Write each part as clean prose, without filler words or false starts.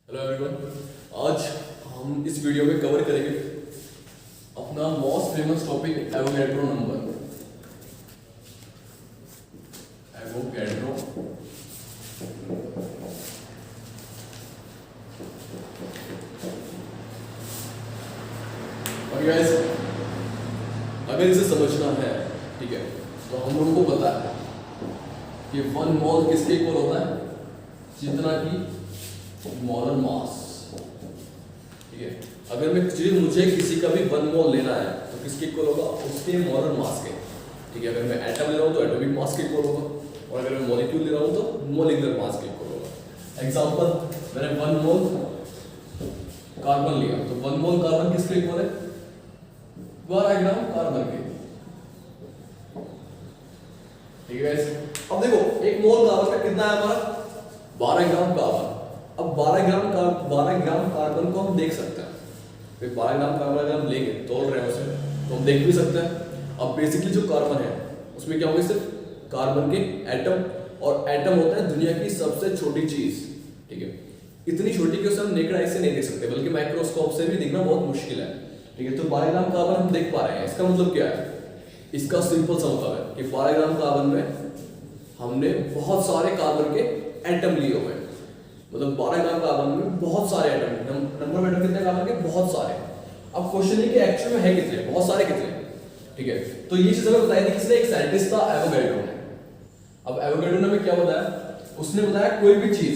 Hello everyone, आज हम इस वीडियो में कवर करेंगे अपना most famous topic Avogadro number. Avogadro और गाइस, अगर इसे समझना है, ठीक है, तो हम लोगों को पता है कि 1 मोल किसके इक्वल होता है, जितना कि मोलर मास। ठीक है, अगर मुझे किसी का भी 1 मोल लेना है तो किसके इक्वल होगा, उसके मोलर मास के। ठीक है, अगर मैं एटम ले रहा हूँ तो एटॉमिक मास के इक्वल होगा, और अगर मैं मॉलिक्यूल ले रहा हूँ तो मोलिकुलर मास के इक्वल होगा। एग्जांपल, मैंने 1 मोल कार्बन लिया तो 1 मोल कार्बन किसके इक्वल है, 12 ग्राम कार्बन के। ठीक है, अब देखो 1 मोल कार्बन का कितना है हमारा, 12 ग्राम कार्बन। अब 12 ग्राम कार्बन को हम देख सकते हैं, फिर 12 ग्राम कार्बन अगर हम लेंगे, तोड़ रहे हैं उसे, तो हम देख भी सकते हैं। अब बेसिकली जो कार्बन है उसमें क्या होगा, सिर्फ कार्बन के एटम, और एटम होता है दुनिया की सबसे छोटी चीज। ठीक है, इतनी छोटी कि उसे हम नेकेड आई से नहीं देख सकते, बल्कि माइक्रोस्कोप से भी देखना बहुत मुश्किल है। ठीक है, तो 12 ग्राम कार्बन हम देख पा रहे हैं, इसका मतलब क्या है, इसका सिंपल सा मतलब है कि 12 ग्राम कार्बन में हमने बहुत सारे कार्बन के एटम लिए हुए हैं। मतलब 12 ग्राम कार्बन में बहुत सारे एटम, नंबर ऑफ एटम कितने कार्बन के, बहुत सारे। अब क्वेश्चन है कि एक्चुअल में है कितने, बहुत सारे कितने। ठीक है, तो ये चीज हमें बताई थी किसने, एक साइंटिस्ट था एवोगैड्रो ने। अब एवोगैड्रो ने हमें क्या बताया, उसने बताया कोई भी चीज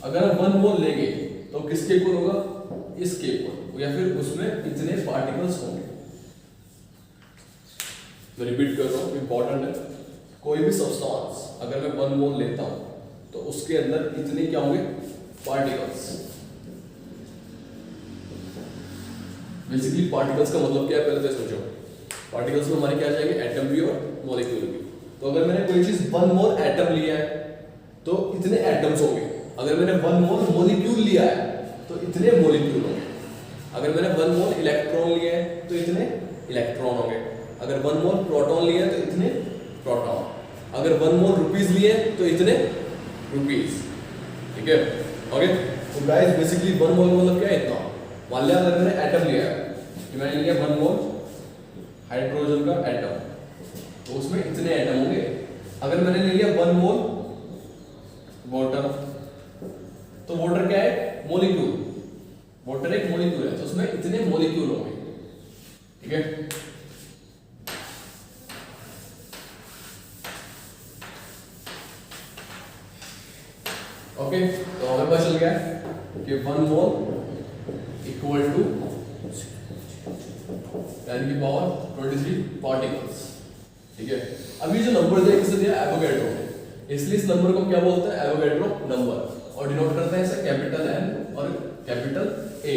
अगर 1 मोल लेंगे तो किसके इक्वल होगा, इसके इक्वल, या फिर उसमें इतने पार्टिकल्स होंगे। मैं रिपीट कर रहा हूं, इंपॉर्टेंट है, कोई भी सब्सटेंस अगर मैं 1 मोल लेता हूं तो उसके अंदर इतने क्या होंगे, पार्टिकल्स। बेसिकली पार्टिकल्स का मतलब क्या है, पहले तो समझो। पार्टिकल्स में हमारे क्या आ जाएंगे, एटम भी और मॉलिक्यूल भी। तो अगर मैंने कोई चीज 1 मोल एटम लिया है तो इतने एटम्स होंगे। अगर मैंने 1 मोल मॉलिक्यूल लिया है तो इतने मॉलिक्यूल होंगे। अगर मैंने 1 मोल इलेक्ट्रॉन लिया है तो इतने इलेक्ट्रॉन होंगे। अगर 1 मोल प्रोटॉन लिया है तो इतने प्रोटॉन। अगर 1 मोल रुपीज लिए तो इतने रुपीज। ठीक है, ओके। तो गाइस बेसिकली 1 मोल मतलब क्या है, इतना। मान लिया अगर मैंने एटम लिया है, कि मैंने लिया 1 मोल हाइड्रोजन का एटम, तो उसमें इतने एटम होंगे। अगर मैंने ले लिया 1 मोल वाटर, तो वाटर क्या है, मॉलिक्यूल। वाटर एक मॉलिक्यूल है, तो उसमें इतने मॉलिक्यूल होंगे। ठीक है, ओके। तो हमें पता चल गया कि 1 मोल इक्वल टू 10 की पावर 23 पार्टिकल्स। ठीक है, अभी जो नंबर दिया किसने दिया, एवोगैड्रो ने, इसलिए इस नंबर को क्या बोलते हैं, एवोगैड्रो नंबर, और डिनोट करते हैं इसे कैपिटल एन और कैपिटल ए।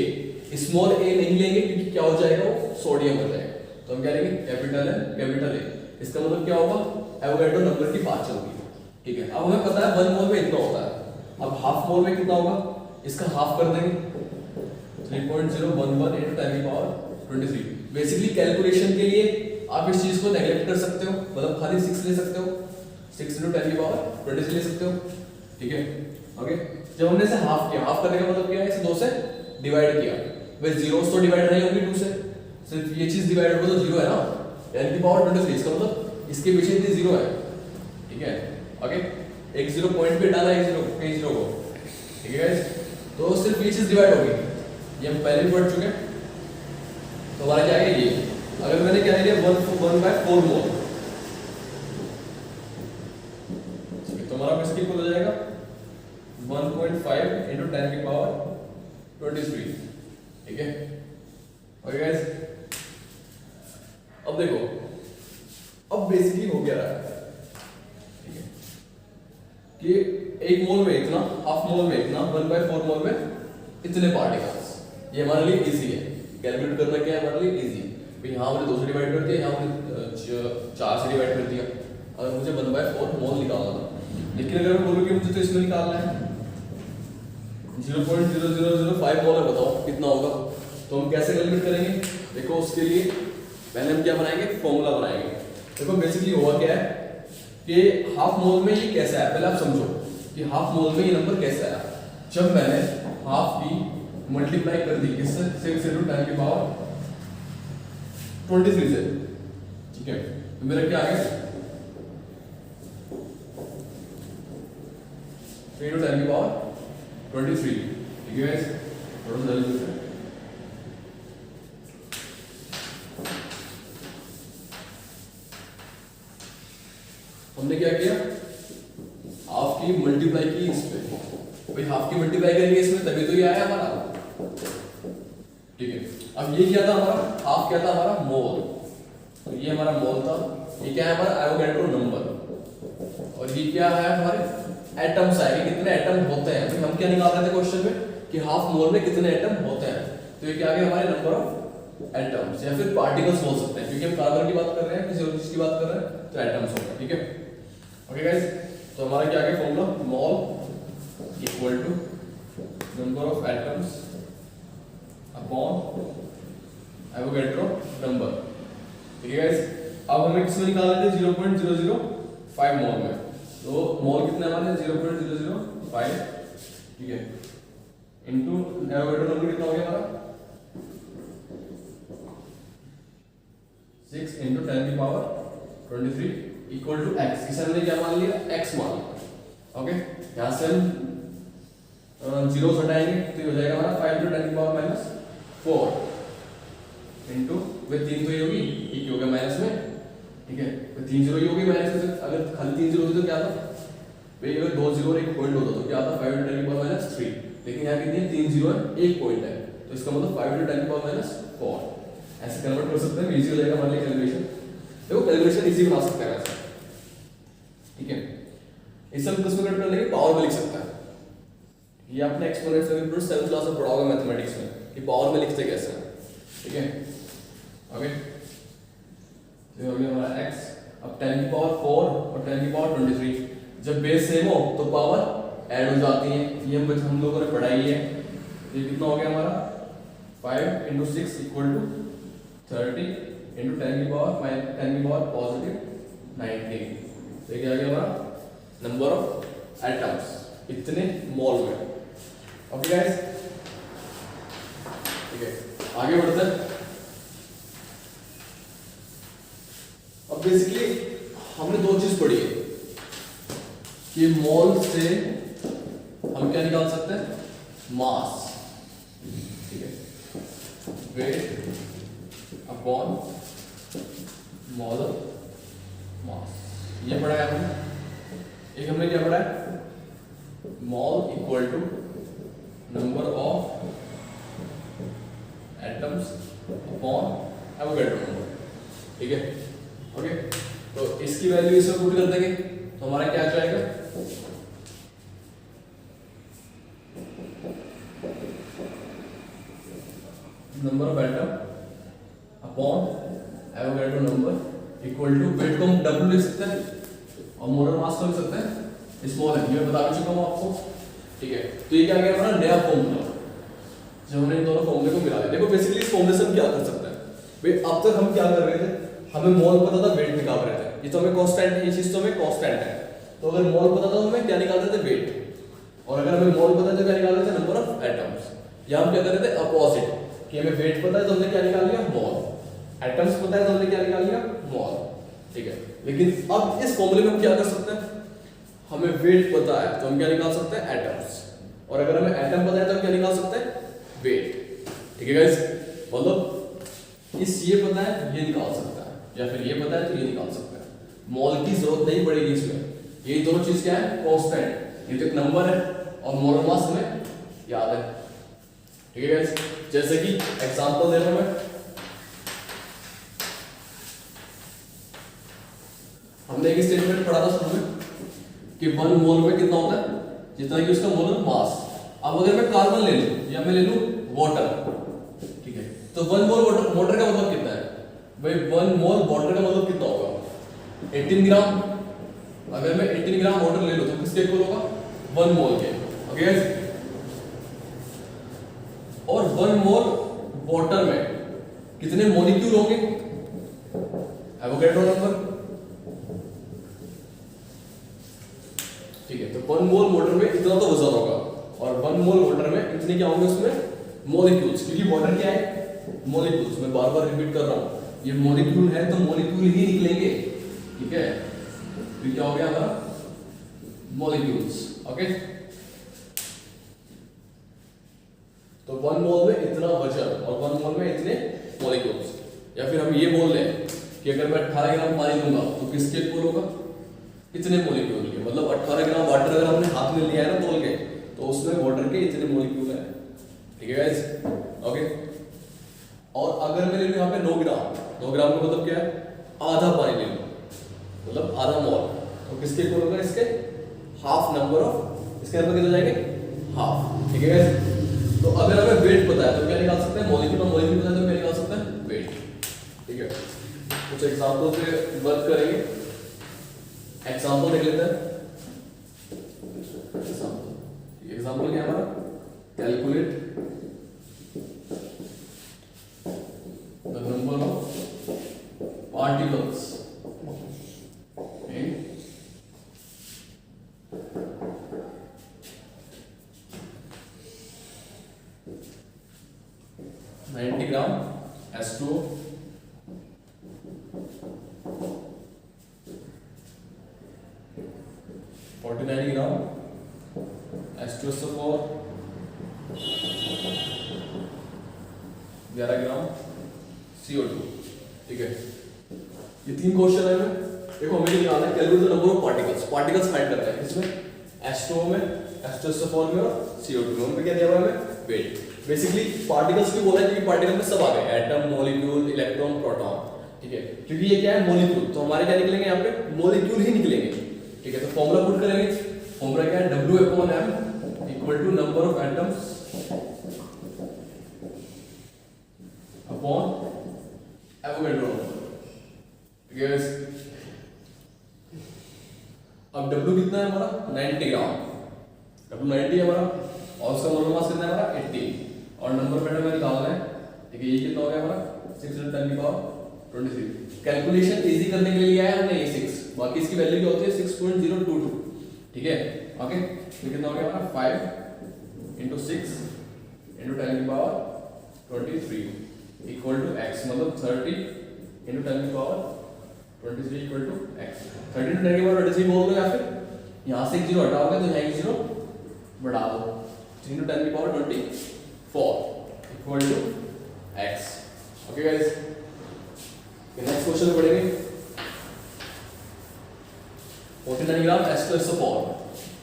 स्मॉल ए नहीं लेंगे क्योंकि क्या हो जाएगा, वो सोडियम हो जाएगा, तो हम क्या लेंगे, कैपिटल एन कैपिटल ए। इसका मतलब क्या होगा, एवोगैड्रो नंबर की बात चल रही है। ठीक है, अब हमें पता है 1 मोल में इतना होता है। अब हाफ मोल में कितना होगा, इसका हाफ कर देंगे, 3.011 into 10 की पावर 23। बेसिकली कैलकुलेशन के लिए आप इस चीज को नेगलेक्ट कर सकते हो, मतलब खाली 6 ले सकते हो, 6 into 10 की पावर 23 ले सकते हो। ठीक है, ओके। जब हमने इसे हाफ किया, हाफ करने का मतलब क्या है, इसे 2 से डिवाइड किया। वे जीरोस तो डिवाइड नहीं होंगे 2 से, सिर्फ ये चीज डिवाइड हो तो 0 है ना, 10 की पावर 23। इसका मतलब इसके पीछे इतनी 0 है। ठीक है, ओके। एक 0 पॉइंट पे डाला, एक 0 कहीं 0 को। ठीक है गाइस, तो सिर्फ ये चीज डिवाइड होगी, ये हम पहले भी पढ़ चुके हैं। तो हमारा क्या है, ये अगर मैंने क्या लिया 1/4 मोल, तो हमारा इसकी इक्वल हो जाएगा 1.5 into 10 की पावर 23। ठीक है, ओके गाइस। अब देखो, अब बेसिकली हो क्या रहा है कि 1 मोल में इतना, हाफ मोल में इतना, 1/4 मोल में इतने पार्टिकल्स। ये हमारे लिए इजी है, कैलकुलेट करना क्या है हमारे लिए इजी। भाई यहाँ हमने 2 से डिवाइड कर दिया, यहाँ हमने 4 से डिवाइड कर दिया। अगर मुझे 1/4 मोल निकालना था, लेकिन अगर मैं बोलूँ कि मुझे तो इसमें निकालना है 0.0005 मोल है, बताओ कितना होगा। तो हम कैसे कैलकुलेट करेंगे, देखो उसके लिए पहले हम क्या बनाएंगे, फॉर्मूला बनाएंगे। देखो बेसिकली हुआ क्या है कि हाफ मोल में ये कैसा है, पहले आप समझो कि हाफ मोल में ये नंबर कैसा है। जब मैंने हाफ की मल्टीप्लाई कर दी किससे 6 into 10 की पावर 23 से, ठीक है। तो मेरा क्या आ गया 3 into 10 की पावर 23, ठीक है गाइस। थोड़ा सा जल्दी से हमने क्या किया, हाफ की मल्टीप्लाई की इस पे, भाई हाफ की मल्टीप्लाई करेंगे इसमें तभी तो ये आया हमारा, ठीक है। अब ये क्या था हमारा, हाफ क्या था हमारा मोल, तो ये हमारा मोल था, ये क्या है हमारा एवोगैड्रो नंबर, और ये क्या है हमारे एटम्स आए कि कितने एटम होते हैं। तो हम क्या निकाल रहे थे क्वेश्चन में कि हाफ मोल में कितने एटम होते हैं, तो ये क्या आ गया हमारे नंबर ऑफ एटम्स या फिर पार्टिकल्स बोल सकते हैं, क्योंकि हम कार्बन की बात कर रहे हैं, किसी और चीज की बात कर रहे हैं तो एटम्स होगा, ठीक है। ओके गाइस, तो हमारा क्या आ गया formula, mole equal to number of atoms upon Avogadro number, ठीक है गाइस। अब हमें किसमें निकालना है 0.005 मोल में, तो मोल कितने हमारे 0.005, ठीक है, इनटू एवोगैड्रो नंबर कितना हो गया हमारा 6 into 10 की पावर 23 इक्वल टू x, इसे हमने क्या मान लिया x मान लिया, ओके। यहाँ से हम जीरो हटाएंगे तो ये हो जाएगा हमारा 5 into 10 की पावर -4 इनटू वे 3 तो ये होगी, एक हो गया माइनस में, ठीक है। तो 3 जीरो ये होगी माइनस में, अगर खाली 3 जीरो होते तो क्या था भाई, अगर 2 जीरो और एक पॉइंट होता तो क्या था 5 into 10 की पावर -3, लेकिन यहाँ कितनी 3 जीरो है एक पॉइंट है, तो इसका मतलब 5 into 10 की पावर -4 ऐसे कन्वर्ट कर सकते हैं, इजी हो जाएगा हमारे लिए कैलकुलेशन। देखो कैलकुलेशन इजी बना सकते हैं ऐसे, ठीक है। इसे हम किसमें कन्वर्ट कर लेंगे, पावर में लिख सकते हैं। ये आपने एक्सपोनेंट्स में भी 7th क्लास में पढ़ा होगा मैथमेटिक्स में कि पावर में लिखते कैसे हैं, ठीक है। ओके, ये हो गया हमारा x, अब 10 की पावर 4 और 10 की पावर 23, जब बेस सेम हो तो पावर ऐड हो जाती है, ये हम लोगों ने पढ़ाई है। ये कितना हो गया हमारा 5 into 6 इक्वल टू 30 into 10 की पावर 10 की पावर पॉजिटिव 19, तो क्या आ गया हमारा नंबर ऑफ एटम्स इतने मोल में। ओके गाइस, ठीक है, आगे बढ़ते हैं। अब बेसिकली हमने दो चीज पढ़ी है कि मोल से हम क्या निकाल सकते हैं, मास, ठीक है, वेट अपॉन मोलर मास, ये पढ़ा है हमने। एक हमने क्या पढ़ा है, mole equal to number of atoms upon Avogadro number, ठीक है। ओके, तो इसकी वैल्यू इसमें पुट कर देंगे तो हमारा क्या आ जाएगा, number of atom upon Avogadro number equal to, weight को हम W लिख सकते हैं और मोलर मास को लिख सकते हैं स्मॉल है, ये बता चुका हूं आपको, ठीक है। तो ये क्या गया हमारा नया फॉर्मूला, जब हमने इन दोनों फॉर्मूले को मिला दिया। देखो बेसिकली इस फॉर्मूले से हम क्या कर सकते हैं भाई, अब तक हम क्या कर रहे थे, हमें मोल पता था, वेट निकाल रहे थे, ये तो हमें कांस्टेंट है, ये चीज तो हमें कांस्टेंट है, तो अगर मोल पता था तो हमें क्या निकाल रहे थे, वेट, और अगर हमें मोल पता है तो क्या निकाल रहे थे, नंबर ऑफ एटम्स। या हम क्या कर रहे थे अपोजिट, कि हमें वेट पता है तो हमने क्या निकाल लिया, मोल, एटम्स पता है तो हमने क्या निकाल लिया, मोल, ठीक है। लेकिन अब इस फॉर्मूले में हम क्या कर सकते हैं, हमें वेट पता है तो हम क्या निकाल सकते हैं, एटम्स, और अगर हमें एटम पता है तो हम क्या निकाल सकते हैं, वेट, ठीक है गाइस। मतलब इस ये पता है ये निकाल सकता है, या फिर ये पता है तो ये निकाल सकता है, मॉल की जरूरत नहीं पड़ेगी इसमें, ये दोनों चीज क्या है, कांस्टेंट, ये तो एक नंबर है और मोलर मास हमें याद है, ठीक है गाइस। जैसे कि एग्जांपल दे रहा हूं मैं, हमने एक स्टेटमेंट पढ़ा था शुरू में कि 1 मोल में कितना होता है, जितना कि उसका मोलर मास। अब अगर मैं कार्बन ले लूं या मैं ले लूं वाटर, ठीक है, तो 1 मोल वाटर का मतलब कितना है भाई, 1 मोल वाटर का मतलब कितना होगा 18 ग्राम। अगर मैं 18 ग्राम वाटर ले लूं तो किसके इक्वल होगा, 1 मोल के, ओके गाइस। और 1 मोल वाटर में कितने मॉलिक्यूल होंगे, एवोगैड्रो नंबर, ठीक है। तो 1 मोल वाटर में इतना तो वजन होगा, और 1 मोल वाटर में इतने क्या होंगे उसमें मॉलिक्यूल्स, क्योंकि वाटर क्या है मॉलिक्यूल्स। मैं बार बार रिपीट कर रहा हूँ, ये मॉलिक्यूल है तो मॉलिक्यूल ही निकलेंगे, ठीक है। तो क्या हो गया हमारा मॉलिक्यूल्स, ओके। तो 1 मोल में इतना वजन और 1 मोल में इतने मॉलिक्यूल्स। या फिर हम ये बोल लें कि अगर मैं 18 ग्राम पानी लूंगा तो किसके इक्वल होगा, इतने मॉलिक्यूल के। मतलब 18 ग्राम वाटर अगर हमने हाथ में लिया है ना तोल के, तो उसमें वाटर के इतने मॉलिक्यूल है, ठीक है गाइस, ओके। और अगर मैं ले लूं यहाँ पे 9 ग्राम, 9 ग्राम का मतलब क्या है आधा पानी ले लूं, मतलब आधा मोल, तो किसके इक्वल होगा, इसके हाफ नंबर ऑफ, इसके अंदर कितने जाएंगे हाफ, ठीक है गाइस। तो अगर हमें वेट पता है तो क्या निकाल सकते हैं, मॉलिक्यूल और मॉलिक्यूल पता है तो क्या निकाल सकते हैं वेट, ठीक है। कुछ एग्जांपल से वर्क करेंगे, एग्जांपल देख लेते हैं। एग्जांपल क्या है हमारा, calculate the number of particles in 90 gram H2O, 49 gram H2SO4, 11 gram CO2, ठीक है। ये 3 क्वेश्चन है। देखो हमें निकालना है calculate the number of particles, particles find करना है किसमें, H2O में, H2SO4 में और CO2 में। उनमें क्या दिया हुआ है हमें वेट। बेसिकली पार्टिकल्स भी बोला है क्योंकि पार्टिकल में सब आ गए, एटम, मॉलिक्यूल, इलेक्ट्रॉन, प्रोटॉन, ठीक है। क्योंकि ये क्या है मॉलिक्यूल, तो हमारे क्या निकलेंगे यहाँ पे मॉलिक्यूल ही निकलेंगे, ठीक है। तो फॉर्मूला पुट करेंगे, फॉर्मूला क्या है W/M equal to number of atoms upon Avogadro number, ठीक है। अब W कितना है हमारा 90 ग्राम, W 90 है हमारा, और उसका मोलर मास कितना है हमारा 80, और नंबर ऑफ एटम निकालना है, ठीक है। ये कितना हो गया हमारा 610⁻23। कैलकुलेशन इजी करने के लिए आया हमने ये 6, बाकी इसकी वैल्यू क्या होती है 6.022, ठीक है, ओके। तो कितना हो गया हमारा 5 × 6 × 10⁻23 इक्वल टू x, मतलब 30 × 10⁻23 इक्वल टू x। 30 × 10⁻23 बोल दो, या फिर यहाँ से एक जीरो हटाओगे तो यहाँ एक जीरो बढ़ा दो, 3 × 10⁻24 equal to x, okay guys. Next question में पढ़ेंगे 49 ग्राम H2SO4,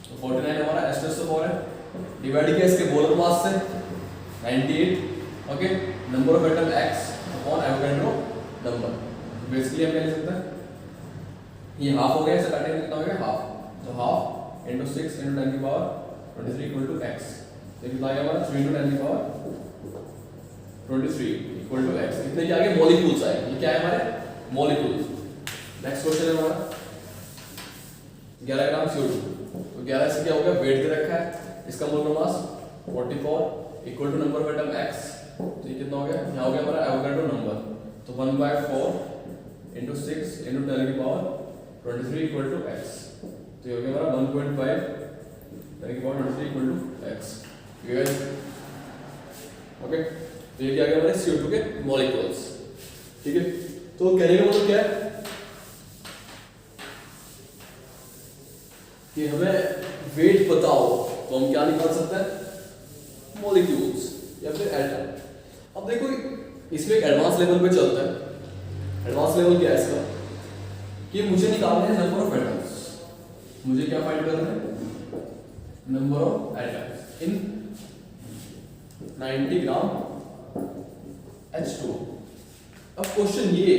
तो 49 हमारा H2SO4 है, डिवाइड किया इसके मोलर मास से 98, okay. Number of atom x upon Avogadro number. Basically हम क्या लिख सकते हैं, ये हाफ हो गया, इसे काटेंगे कितना हो गया हाफ, तो हाफ × 6 × 10⁻23 इक्वल टू x। तो कितना आ गया हमारा 3 × 10⁻23 इक्वल टू x। इतने क्या आ गए मॉलिक्यूल्स आए, ये क्या है हमारे मॉलिक्यूल्स। नेक्स्ट क्वेश्चन है हमारा 11 ग्राम CO2, तो 11 से क्या हो गया वेट दे रखा है, इसका molar mass 44 equal to number of atom x। तो ये कितना हो गया, यहाँ हो गया हमारा एवोगैड्रो नंबर, तो 1/4 × 6 × 10⁻23 इक्वल टू x। तो ये हो गया हमारा 1.5 10⁻23 इक्वल टू x, ठीक है, ओके। तो ये क्या गया हमारे CO2 के मॉलिक्यूल्स, ठीक है। तो कहने का मतलब क्या है कि हमें वेट पता हो तो हम क्या निकाल सकते हैं मॉलिक्यूल्स या फिर एटम। अब देखो इसमें एक एडवांस लेवल पे चलता है। एडवांस लेवल क्या है इसका, कि मुझे निकालना है नंबर ऑफ एटम्स, मुझे क्या फाइंड करना है number of atoms in 90 gram H2। अब क्वेश्चन ये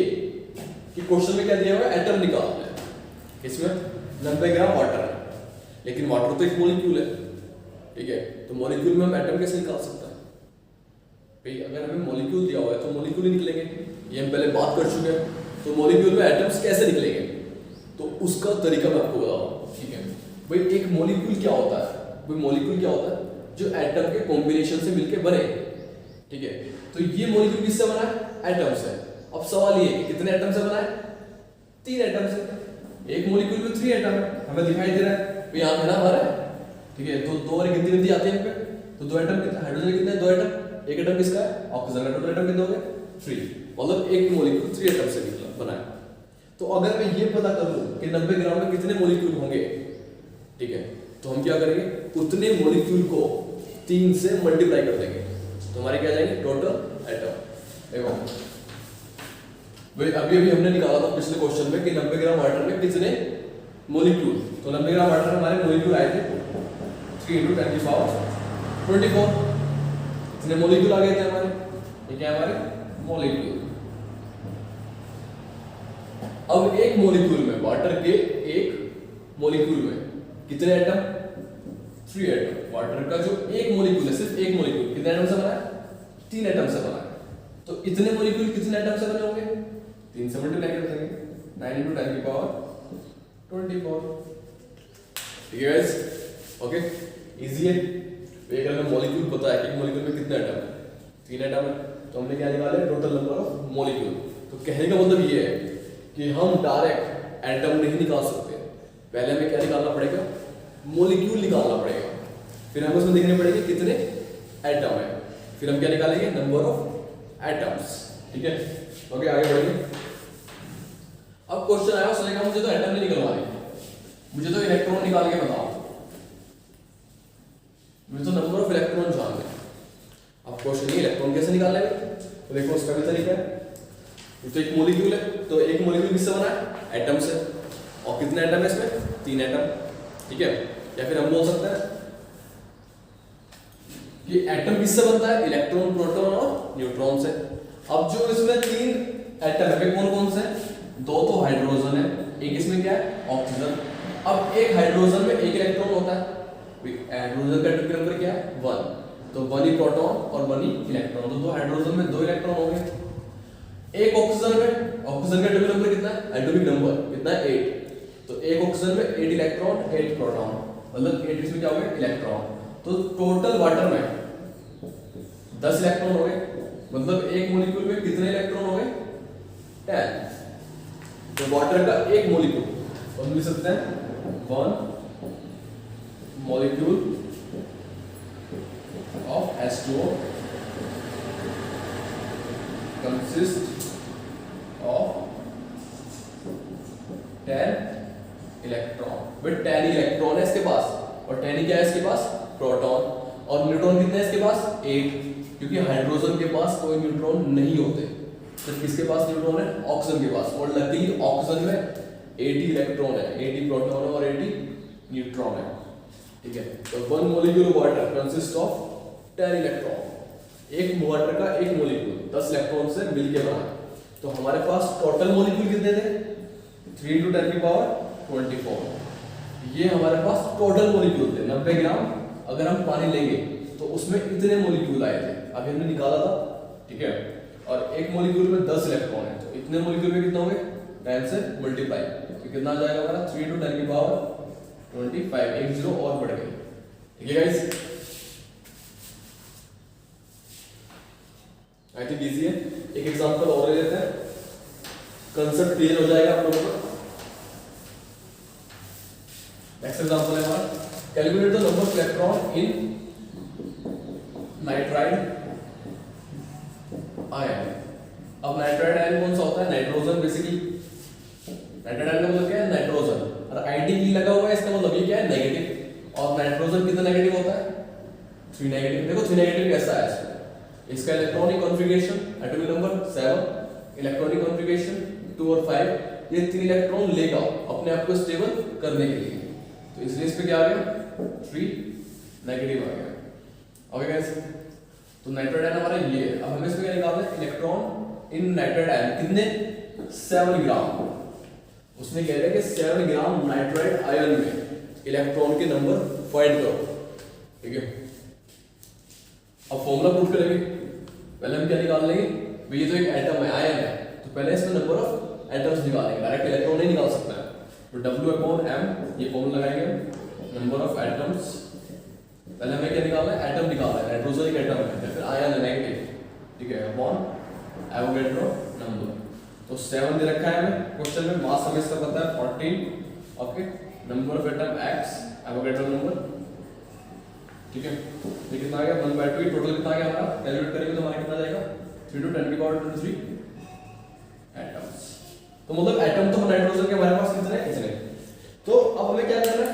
कि क्वेश्चन में क्या दिया हुआ है एटम निकालना है, इसमें 90 ग्राम वाटर है, लेकिन वाटर तो एक मॉलिक्यूल है, ठीक है। तो मॉलिक्यूल में हम एटम कैसे निकाल सकते हैं भाई, अगर हमें मॉलिक्यूल दिया हुआ है तो मॉलिक्यूल ही निकलेंगे, ये हम पहले बात कर चुके हैं। तो मॉलिक्यूल में एटम्स कैसे निकलेंगे, तो उसका तरीका मैं आपको बता रहा हूँ, ठीक है भाई। एक मॉलिक्यूल क्या होता है, भाई मॉलिक्यूल क्या होता है जो एटम के कॉम्बिनेशन से मिलके बने, ठीक है। तो ये मॉलिक्यूल किससे बना है एटम से। अब सवाल ये कि कितने एटम से बना है, 3 एटम से। एक मॉलिक्यूल में 3 एटम है, हमें दिखाई दे रहा है यहाँ पे ना हमारा, ठीक है। तो 2 और गिनती आती है यहाँ पे, तो दो एटम कितने, हाइड्रोजन कितने, दो एटम, एक एटम किसका है, ऑक्सीजन का। टोटल एटम कितने हो गए, 3, मतलब एक मॉलिक्यूल 3 एटम से निकला बना है। तो अगर मैं ये पता कर लूं कि 90 ग्राम में कितने मॉलिक्यूल होंगे, ठीक है, तो हम क्या करेंगे, उतने मॉलिक्यूल को 3 से मल्टीप्लाई कर देंगे, तो हमारे क्या जाएंगे, टोटल एटम। देखो भाई अभी अभी हमने निकाला था पिछले क्वेश्चन में कि 90 ग्राम वाटर में कितने मॉलिक्यूल, तो 90 ग्राम वाटर में हमारे मॉलिक्यूल आए थे 3 × 10⁻24, इतने मॉलिक्यूल आ गए थे हमारे, ये क्या है हमारे मॉलिक्यूल। अब एक मॉलिक्यूल में, वाटर के एक मॉलिक्यूल में कितने एटम, 3 एटम। वाटर का जो एक मॉलिक्यूल है, सिर्फ एक मॉलिक्यूल कितने एटम से बना है, 3 एटम से बना है। तो इतने मॉलिक्यूल कितने एटम से बने होंगे, 3 से मल्टीप्लाई कर देंगे, 9 × 10⁻24। ठीक है गाइस, ओके, इजी है। एक अगर मॉलिक्यूल पता है कि मॉलिक्यूल में कितने एटम है, 3 एटम है, तो हमने क्या निकाला, टोटल नंबर ऑफ मॉलिक्यूल। तो कहने का मतलब ये है कि हम डायरेक्ट एटम नहीं निकाल सकते, पहले हमें क्या निकालना पड़ेगा, मॉलिक्यूल निकालना पड़ेगा, फिर हमें उसमें देखने पड़ेंगे कितने एटम है, फिर हम क्या निकालेंगे, नंबर ऑफ एटम्स। ठीक है, ओके, आगे बढ़ेंगे। अब क्वेश्चन आया, उसने कहा मुझे तो एटम नहीं निकलवाने, मुझे तो इलेक्ट्रॉन निकाल के बताओ, मुझे तो नंबर ऑफ इलेक्ट्रॉन जानना है। अब क्वेश्चन ये इलेक्ट्रॉन कैसे निकालने में, तो देखो उसका भी तरीका है। तो एक मॉलिक्यूल है, तो एक मॉलिक्यूल किससे बना है, एटम से, और कितने एटम है इसमें, 3 एटम। ठीक है, या फिर हम बोल सकते हैं कि एटम किससे बनता है, इलेक्ट्रॉन, प्रोटॉन और न्यूट्रॉन से। अब जो इसमें 3 एटम है, कौन कौन से, 2 तो हाइड्रोजन है, एक इसमें क्या है, ऑक्सीजन। अब एक हाइड्रोजन में एक इलेक्ट्रॉन होता है, हाइड्रोजन का एटॉमिक नंबर क्या है, 1, तो 1 ही प्रोटॉन और 1 ही इलेक्ट्रॉन, तो 2 हाइड्रोजन में 2 इलेक्ट्रॉन हो गए। एक ऑक्सीजन में, ऑक्सीजन का एटॉमिक नंबर कितना है, एटॉमिक नंबर कितना है, 8, तो एक ऑक्सीजन में 8 इलेक्ट्रॉन 8 प्रोटॉन, मतलब 8 इसमें क्या हो गए, इलेक्ट्रॉन। तो टोटल वाटर में 10 इलेक्ट्रॉन हो गए, मतलब एक मॉलिक्यूल में कितने इलेक्ट्रॉन हो गए, 10। तो वाटर का एक मॉलिक्यूल, तो हम लिख सकते हैं 1 molecule of H2O consists of 10 electron. But 10 electron है इसके पास, और 10 ही क्या है इसके पास, प्रोटॉन, और न्यूट्रॉन कितने हैं इसके पास, 8, क्योंकि हाइड्रोजन के पास कोई न्यूट्रॉन नहीं होते, तो किसके पास न्यूट्रॉन है, ऑक्सीजन के पास, और लकीली ऑक्सीजन में 80 इलेक्ट्रॉन है, 80 प्रोटॉन है और 80 न्यूट्रॉन है। ठीक है, तो 1 molecule of water consists of 10 electron. एक वाटर का एक मॉलिक्यूल 10 इलेक्ट्रॉन से मिलके बना। तो हमारे पास टोटल मॉलिक्यूल कितने थे, 3 × 10⁻24। ये हमारे पास टोटल मॉलिक्यूल थे। 90 ग्राम अगर हम पानी लेंगे तो उसमें इतने मॉलिक्यूल आए थे, अभी हमने निकाला था। ठीक है, और एक मॉलिक्यूल में 10 इलेक्ट्रॉन है, तो इतने मॉलिक्यूल में कितना होंगे, 10 से मल्टीप्लाई, तो कितना आ जाएगा हमारा, 3 × 10⁻25, एक 0 और बढ़ गई। ठीक है गाइस, आई थिंक इजी है। एक एग्जांपल और ले लेते हैं, कंसेप्ट क्लियर हो जाएगा आप लोगों को। नेक्स्ट एग्जांपल है हमारा, calculate the number of electron in nitride ion. अब नाइट्राइड आयन कौन सा होता है, नाइट्रोजन बेसिकली। नाइट्राइड आयन का मतलब क्या है, नाइट्रोजन, और आईडी लगा हुआ है, इसका मतलब ये क्या है, नेगेटिव। और नाइट्रोजन कितना नेगेटिव होता है, 3 नेगेटिव। देखो 3 नेगेटिव कैसा है इसमें, इसका electronic configuration, atomic number 7, electronic configuration 2 और 5, ये 3 इलेक्ट्रॉन लेगा अपने आप को स्टेबल करने के लिए, तो इसलिए इस पे क्या आ गया, 3 नेगेटिव आ गया। ओके गाइस, तो नाइट्राइड आयन हमारा ये है। अब हमें इसमें क्या निकालना है, इलेक्ट्रॉन इन नाइट्राइड आयन कितने, 7 ग्राम। उसने कह दिया कि 7 ग्राम नाइट्राइड आयन में इलेक्ट्रॉन के नंबर फाइंड करो। ठीक है, अब फॉर्मूला पुट करेंगे। पहले हम क्या निकाल लेंगे, भाई ये तो एक एटम है, आयन है, तो पहले इसमें नंबर ऑफ एटम्स निकालेंगे, डायरेक्ट इलेक्ट्रॉन नहीं निकाल सकता है, तो W/m ये फॉर्मूला लगाएंगे, नंबर ऑफ एटम्स। पहले हमें क्या निकालना है, एटम निकालना है, नाइट्रोजन एक एटम है, फिर आयन है नेगेटिव। ठीक है, अपॉन एवोगैड्रो नंबर। तो 7 दे रखा है हमें क्वेश्चन में, मास हमें इसका पता है 14। Okay, number of atom x, Avogadro number ठीक है, ये कितना आ गया 1/2, टोटल कितना आ गया हमारा, कैलकुलेट करेंगे तो हमारा कितना जाएगा 3 × 10⁻23 एटम्स। तो मतलब एटम तो नाइट्रोजन के हमारे पास कितने इतने। तो अब हमें क्या करना है,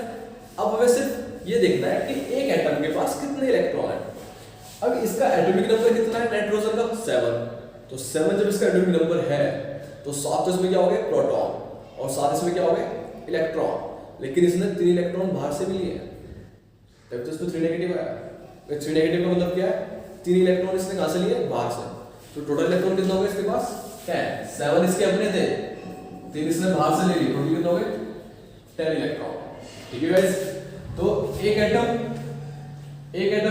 अब हमें सिर्फ ये देखना है कि एक एटम के पास कितने इलेक्ट्रॉन है। अब इसका एटॉमिक नंबर कितना है नाइट्रोजन का 7, तो 7 जब इसका एटॉमिक नंबर है तो 7 तो इसमें क्या हो गए प्रोटॉन और 7 इसमें क्या हो गए इलेक्ट्रॉन, लेकिन इसने 3 इलेक्ट्रॉन बाहर से भी लिए हैं, तब तो इसमें 3 नेगेटिव आया। तो 3 नेगेटिव का मतलब क्या है, 3 इलेक्ट्रॉन इसने कहां से लिए बाहर से, तो टोटल इलेक्ट्रॉन कितना हो गया इसके पास 10, 7 इसके अपने थे, 3 इसने बाहर से ले लिए, टोटल कितना हो गए 10 इलेक्ट्रॉन। ठीक है गाइस, तो एक एटम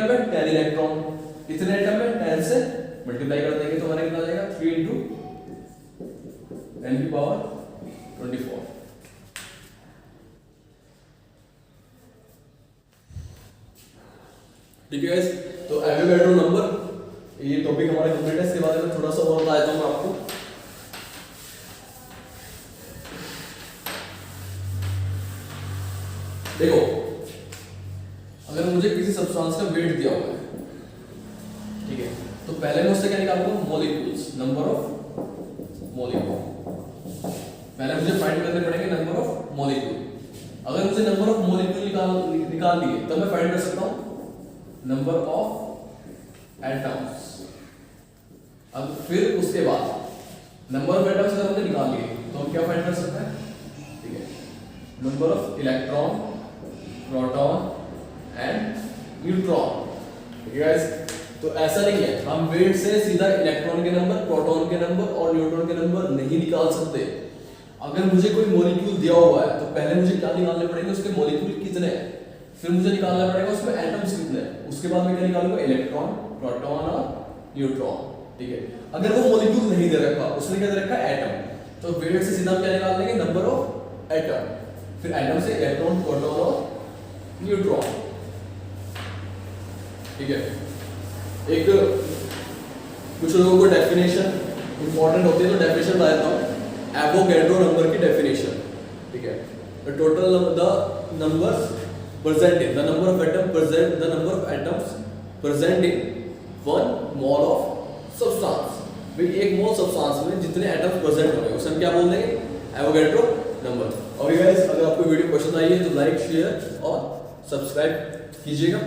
में 10 इलेक्ट्रॉन, इतने एटम में 10 से मल्टीप्लाई कर देंगे तो हमारा कितना आ जाएगा 3 × 10⁻24। ठीक है गाइस, तो एवोगैड्रो नंबर ये टॉपिक हमारा कंप्लीट है। इसके बारे में थोड़ा सा और बता देता हूं आपको। देखो, अगर मुझे किसी सब्सटेंस का वेट दिया हुआ है, ठीक है, तो पहले मैं उससे क्या निकालूंगा मॉलिक्यूल्स, नंबर ऑफ मॉलिक्यूल। पहले मुझे फाइंड करने पड़ेंगे नंबर ऑफ मॉलिक्यूल। अगर मुझे नंबर ऑफ मॉलिक्यूल निकाल लिए तब मैं फाइंड कर सकता हूं नंबर ऑफ एटम्स। अब फिर उसके बाद नंबर ऑफ एटम्स अगर हमने निकाल लिए तो हम क्या फाइंड कर सकते हैं, ठीक है, number of electron, proton and neutron. ठीक है गाइस, तो ऐसा नहीं है हम वेट से सीधा इलेक्ट्रॉन के नंबर, प्रोटॉन के नंबर और न्यूट्रॉन के नंबर नहीं निकाल सकते। अगर मुझे कोई मॉलिक्यूल दिया हुआ है तो पहले मुझे क्या निकालने पड़ेंगे, उसके मॉलिक्यूल कितने हैं, फिर मुझे निकालना पड़ेगा उसमें एटम्स कितने हैं, उसके बाद मैं क्या निकालूंगा इलेक्ट्रॉन, प्रोटॉन और न्यूट्रॉन। ठीक है, अगर वो मॉलिक्यूल नहीं दे रखा, उसने क्या दे रखा है एटम, तो वेट से सीधा क्या निकाल लेंगे नंबर ऑफ एटम, फिर एटम से इलेक्ट्रॉन, प्रोटॉन और न्यूट्रॉन। ठीक है, एक कुछ लोगों को डेफिनेशन इंपॉर्टेंट होती है तो डेफिनेशन बता देता हूं, एवोगैड्रो नंबर की डेफिनेशन। ठीक है, the total the numbers present in the number of atom present the number of atoms present in 1 mole of substance। भाई एक मोल सब्सटेंस में जितने एटम्स प्रेजेंट हो रहे हैं उसे हम क्या बोल देंगे एवोगैड्रो नंबर। और गाइस, अगर आपको वीडियो पसंद आई है तो लाइक, शेयर और सब्सक्राइब कीजिएगा।